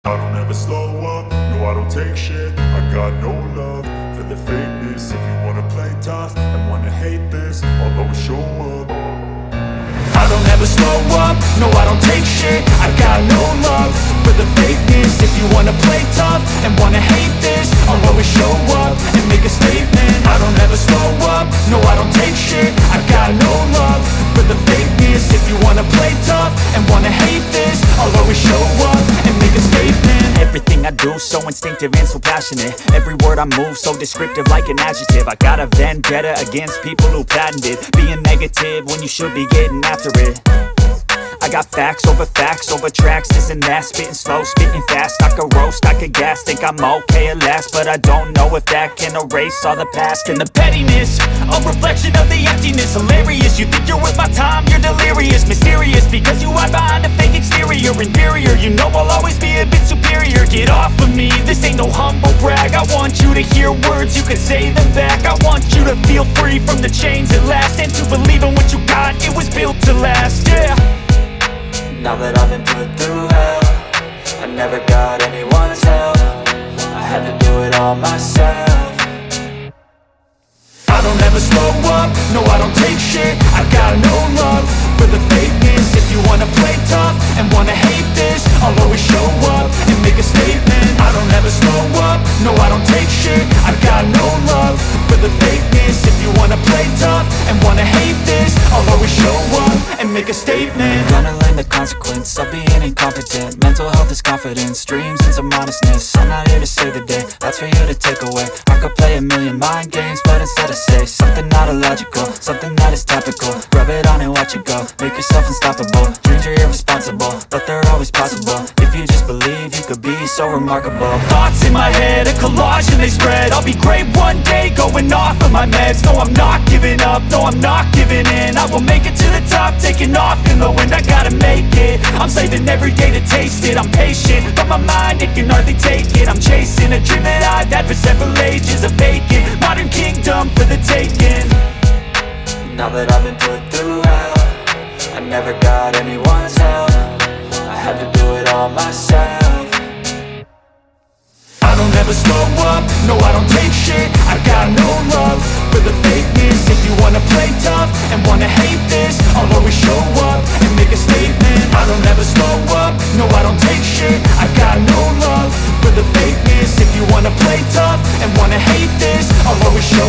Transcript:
I don't ever slow up, no I don't take shit. I got no love for the fakeness. If you wanna play tough and wanna hate this, I'll always show up. I don't ever slow up, no I don't take shit. I got no love for the fakeness. If you wanna play tough and wanna hate this, I'll always show up and make a statement. I don't ever slow up, no I don't take shit. I got no love for the fakeness. If you wanna play tough and wanna hate this, I'll always show up and make a statement. Everything I do so instinctive and so passionate. Every word I move so descriptive like an adjective. I got a vendetta against people who patented being negative when you should be getting after it. I got facts over tracks, this and that. Spitting slow, spitting fast, I could roast, I could gas. Think I'm okay at last, but I don't know if that can erase all the past. And the pettiness, a reflection of the emptiness. Hilarious, you think you're worth my time, you're delirious. Mysterious, because you hide behind a fake exterior. Inferior, you know I'll always be a bit superior. Get off of me, this ain't no humble brag. I want you to hear words, you can say them back. I want you to feel free from the chains at last, and to believe in what you got, it was built to last, yeah. Now that I've been put through hell, I never got anyone's help. I had to do it all myself. I don't ever slow up, no I don't take shit. I got no love for the fakeness. If you wanna play tough and wanna hate this, I'll always show up and make a statement. I don't ever slow up, no I don't take shit. I got no love for the fakeness. If you wanna play tough and wanna hate this, I'll always show up and make a statement. Gonna learn the consequence of being incompetent. Mental health is confidence, dreams and some honestness. I'm not here to save the day, that's for you to take away. I could play a million mind games, but instead I say something not illogical, something that is topical. Rub it on and watch it go, make yourself unstoppable. Dreams are irresponsible, but they're always possible. If you just believe, you could be so remarkable. Thoughts in my head, a collage and they spread. I'll be great one day, going off of my meds. No, I'm not giving up, no, I'm not giving in. I will make it to the top, taking off in the wind. I gotta make it, I'm saving every day to taste it. I'm patient, but my mind, it can hardly take it. I'm chasing a dream that I've had for several ages. A vacant, modern kingdom for the taking. Now that I've been put through hell, I never got anyone's help. I had to do it all myself. I don't ever slow up, no I don't take shit. I got no love for the fakeness. If you wanna play tough and wanna hate this, I'll always show up and make a statement. I don't ever slow up, no I don't take shit. I got no love for the fakeness. If you wanna play tough and wanna hate this, I'll always show